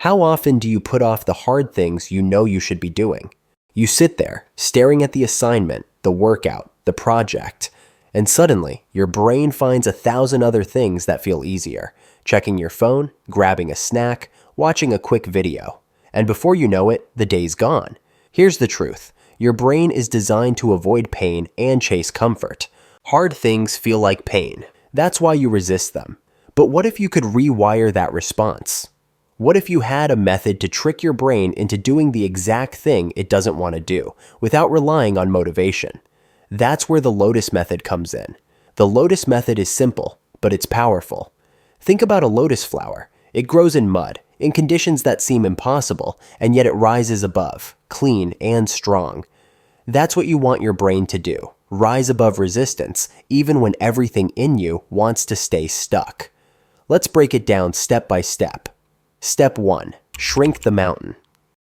How often do you put off the hard things you know you should be doing? You sit there, staring at the assignment, the workout, the project, and suddenly your brain finds 1,000 other things that feel easier. Checking your phone, grabbing a snack, watching a quick video. And before you know it, the day's gone. Here's the truth. Your brain is designed to avoid pain and chase comfort. Hard things feel like pain. That's why you resist them. But what if you could rewire that response? What if you had a method to trick your brain into doing the exact thing it doesn't want to do, without relying on motivation? That's where the Lotus Method comes in. The Lotus Method is simple, but it's powerful. Think about a lotus flower. It grows in mud, in conditions that seem impossible, and yet it rises above, clean and strong. That's what you want your brain to do. Rise above resistance, even when everything in you wants to stay stuck. Let's break it down step by step. Step 1. Shrink the mountain.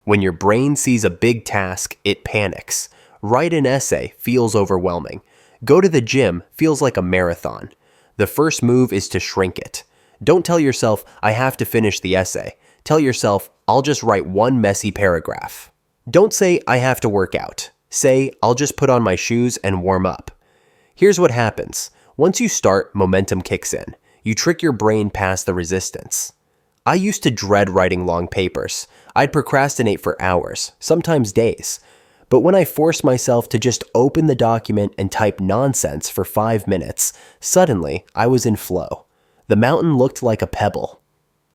When your brain sees a big task, it panics. Write an essay feels overwhelming. Go to the gym feels like a marathon. The first move is to shrink it. Don't tell yourself, I have to finish the essay. Tell yourself, I'll just write one messy paragraph. Don't say, I have to work out. Say, I'll just put on my shoes and warm up. Here's what happens. Once you start, momentum kicks in. You trick your brain past the resistance. I used to dread writing long papers. I'd procrastinate for hours, sometimes days. But when I forced myself to just open the document and type nonsense for 5 minutes, suddenly I was in flow. The mountain looked like a pebble.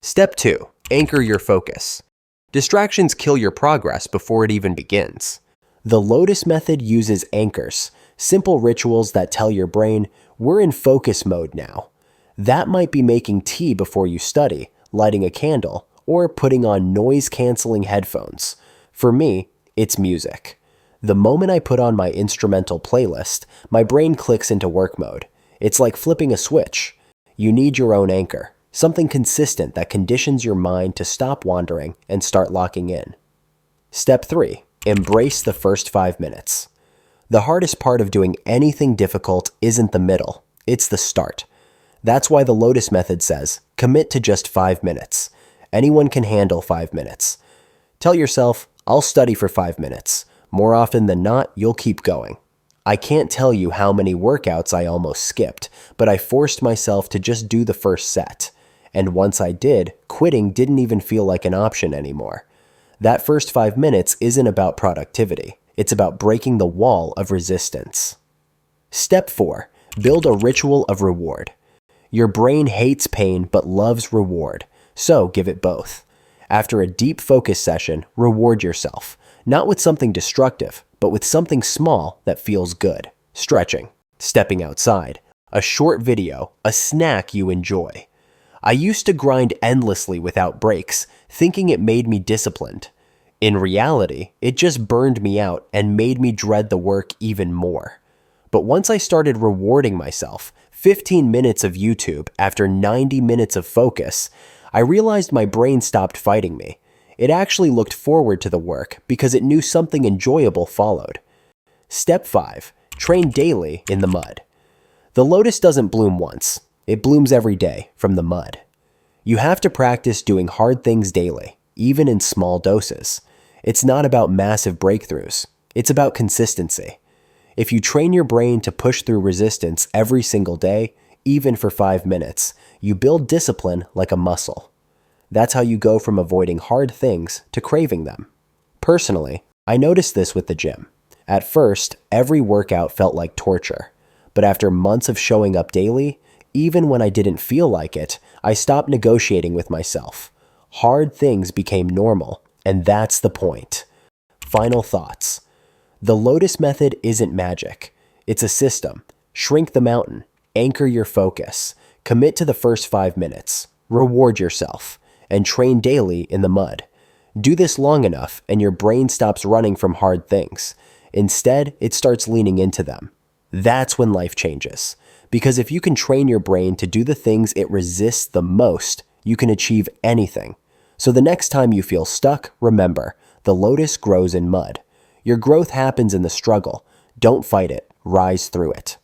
Step 2. Anchor your focus. Distractions kill your progress before it even begins. The Lotus Method uses anchors, simple rituals that tell your brain, we're in focus mode now. That might be making tea before you study, lighting a candle, or putting on noise-canceling headphones. For me, it's music. The moment I put on my instrumental playlist, my brain clicks into work mode. It's like flipping a switch. You need your own anchor, something consistent that conditions your mind to stop wandering and start locking in. Step 3. Embrace the first 5 minutes. The hardest part of doing anything difficult isn't the middle, it's the start. That's why the Lotus Method says, commit to just 5 minutes. Anyone can handle 5 minutes. Tell yourself, I'll study for 5 minutes. More often than not, you'll keep going. I can't tell you how many workouts I almost skipped, but I forced myself to just do the first set. And once I did, quitting didn't even feel like an option anymore. That first 5 minutes isn't about productivity. It's about breaking the wall of resistance. Step 4. Build a ritual of reward. Your brain hates pain but loves reward, so give it both. After a deep focus session, reward yourself, not with something destructive, but with something small that feels good. Stretching, stepping outside, a short video, a snack you enjoy. I used to grind endlessly without breaks, thinking it made me disciplined. In reality, it just burned me out and made me dread the work even more. But once I started rewarding myself, 15 minutes of YouTube after 90 minutes of focus, I realized my brain stopped fighting me. It actually looked forward to the work because it knew something enjoyable followed. Step 5. Train daily in the mud. The lotus doesn't bloom once. It blooms every day from the mud. You have to practice doing hard things daily, even in small doses. It's not about massive breakthroughs. It's about consistency. If you train your brain to push through resistance every single day, even for 5 minutes, you build discipline like a muscle. That's how you go from avoiding hard things to craving them. Personally, I noticed this with the gym. At first, every workout felt like torture. But after months of showing up daily, even when I didn't feel like it, I stopped negotiating with myself. Hard things became normal, and that's the point. Final thoughts. The Lotus Method isn't magic. It's a system. Shrink the mountain. Anchor your focus. Commit to the first 5 minutes. Reward yourself. And train daily in the mud. Do this long enough, and your brain stops running from hard things. Instead, it starts leaning into them. That's when life changes. Because if you can train your brain to do the things it resists the most, you can achieve anything. So the next time you feel stuck, remember, the lotus grows in mud. Your growth happens in the struggle. Don't fight it. Rise through it.